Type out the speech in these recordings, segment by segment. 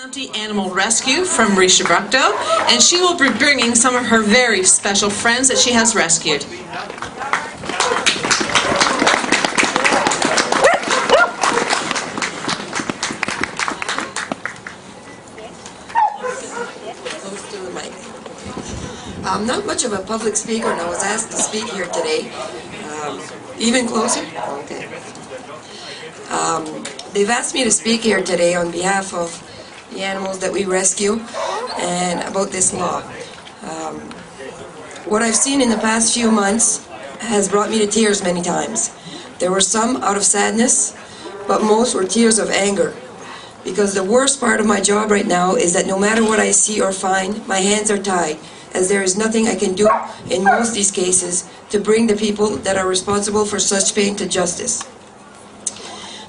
County Animal Rescue from Rishabructo, and she will be bringing some of her very special friends that she has rescued. I'm not much of a public speaker, and I was asked to speak here today. Even closer? Okay. They've asked me to speak here today on behalf of the animals that we rescue and about this law. What I've seen in the past few months has brought me to tears many times. There were some out of sadness, but most were tears of anger. Because the worst part of my job right now is that no matter what I see or find, my hands are tied, as there is nothing I can do in most of these cases to bring the people that are responsible for such pain to justice.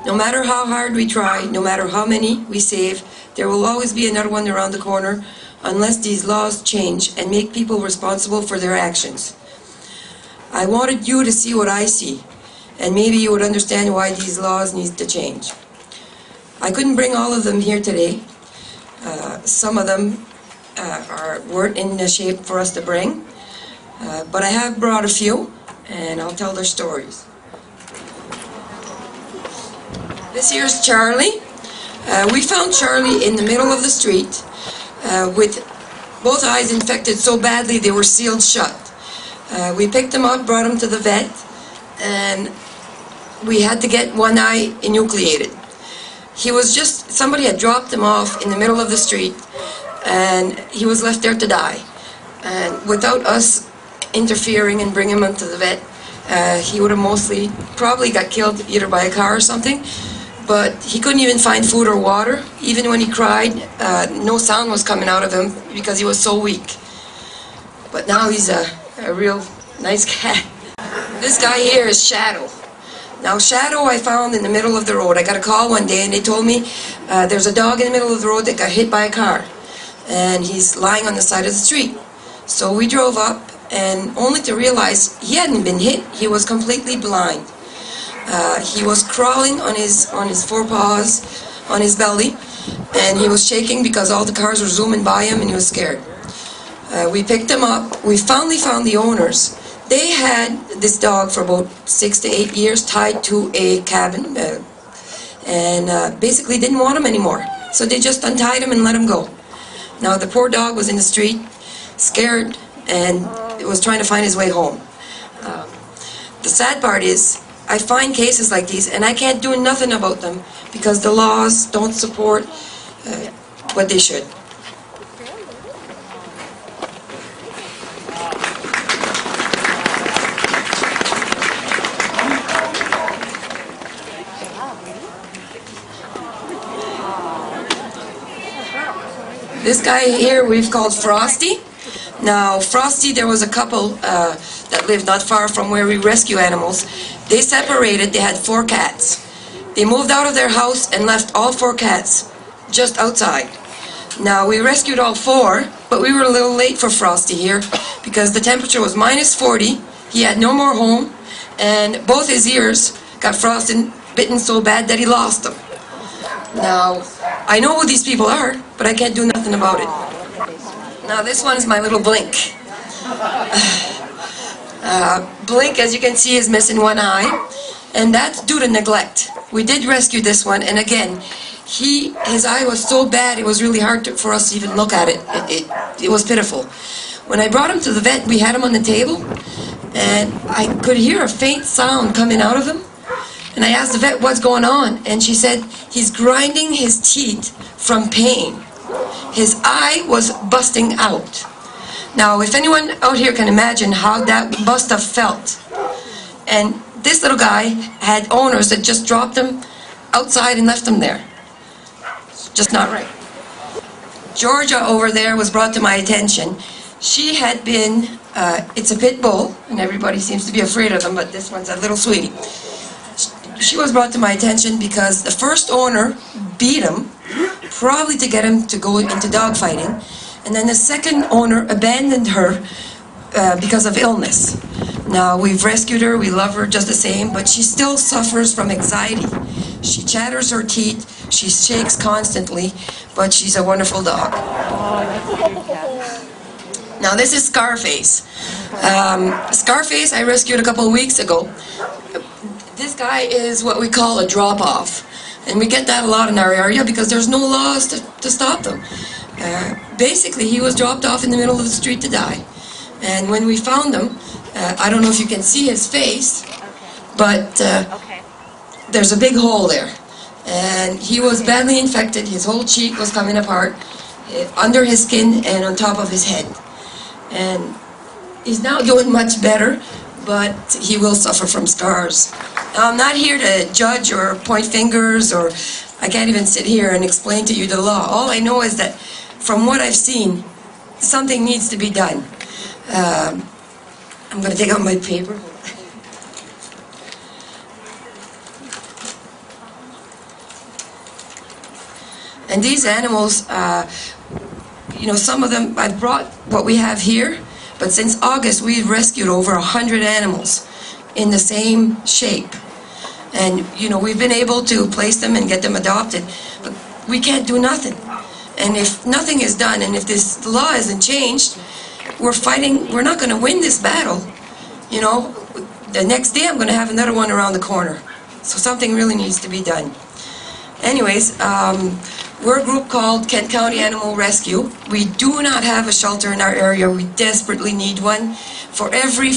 No matter how hard we try, no matter how many we save, there will always be another one around the corner unless these laws change and make people responsible for their actions. I wanted you to see what I see, and maybe you would understand why these laws need to change. I couldn't bring all of them here today. Some of them weren't in the shape for us to bring, but I have brought a few, and I'll tell their stories. This here's Charlie. We found Charlie in the middle of the street with both eyes infected so badly they were sealed shut. We picked him up, brought him to the vet, and we had to get one eye enucleated. He was just, somebody had dropped him off in the middle of the street, and he was left there to die. And without us interfering and bringing him into the vet, he would have probably got killed either by a car or something. But he couldn't even find food or water. Even when he cried, no sound was coming out of him because he was so weak. But now he's a real nice cat. This guy here is Shadow. Now Shadow I found in the middle of the road. I got a call one day and they told me there's a dog in the middle of the road that got hit by a car. And he's lying on the side of the street. So we drove up, and only to realize he hadn't been hit. He was completely blind. He was crawling on his forepaws, on his belly, and he was shaking because all the cars were zooming by him and he was scared. We picked him up. We finally found the owners. They had this dog for about 6 to 8 years tied to a cabin and basically didn't want him anymore. So they just untied him and let him go. Now the poor dog was in the street, scared, and was trying to find his way home. The sad part is, I find cases like these and I can't do nothing about them because the laws don't support what they should. This guy here we've called Frosty. Now Frosty, there was a couple that lived not far from where we rescue animals. They separated. They had 4 cats. They moved out of their house and left all 4 cats just outside. Now we rescued all 4, but we were a little late for Frosty here because the temperature was -40. He had no more home, and both his ears got bitten so bad that he lost them. Now I know who these people are, but I can't do nothing about it. Now this one's my little Blink. Blink, as you can see, is missing one eye, and that's due to neglect. We did rescue this one, and again, his eye was so bad it was really hard for us to even look at it. It was pitiful. When I brought him to the vet, we had him on the table, and I could hear a faint sound coming out of him. And I asked the vet what's going on, and she said he's grinding his teeth from pain. His eye was busting out. Now, if anyone out here can imagine how that must have felt. And this little guy had owners that just dropped him outside and left him there. It's just not right. Georgia over there was brought to my attention. She had been, it's a pit bull, and everybody seems to be afraid of them, but this one's a little sweetie. She was brought to my attention because the first owner beat him, probably to get him to go into dogfighting, and then the second owner abandoned her because of illness. Now we've rescued her, we love her just the same, but she still suffers from anxiety. She chatters her teeth, she shakes constantly, but she's a wonderful dog. Now this is Scarface. Scarface I rescued a couple of weeks ago. This guy is what we call a drop-off. And we get that a lot in our area because there's no laws to stop them. Basically, he was dropped off in the middle of the street to die. And when we found him, I don't know if you can see his face, but there's a big hole there. And he was badly infected. His whole cheek was coming apart, under his skin and on top of his head. And he's now doing much better, but he will suffer from scars. Now, I'm not here to judge or point fingers, or I can't even sit here and explain to you the law. All I know is that from what I've seen, something needs to be done. I'm going to take out my paper. And these animals, you know, some of them, I brought what we have here, but since August we've rescued over 100 animals in the same shape. And, you know, we've been able to place them and get them adopted, but we can't do nothing. And if nothing is done, and if this law isn't changed, we're not going to win this battle. You know, the next day I'm going to have another one around the corner. So something really needs to be done. Anyways, we're a group called Kent County Animal Rescue. We do not have a shelter in our area. We desperately need one. For every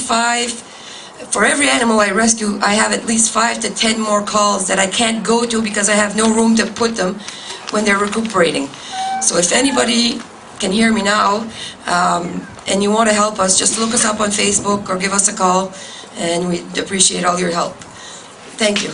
animal I rescue, I have at least 5 to 10 more calls that I can't go to because I have no room to put them when they're recuperating. So if anybody can hear me now, and you want to help us, just look us up on Facebook or give us a call, and we'd appreciate all your help. Thank you.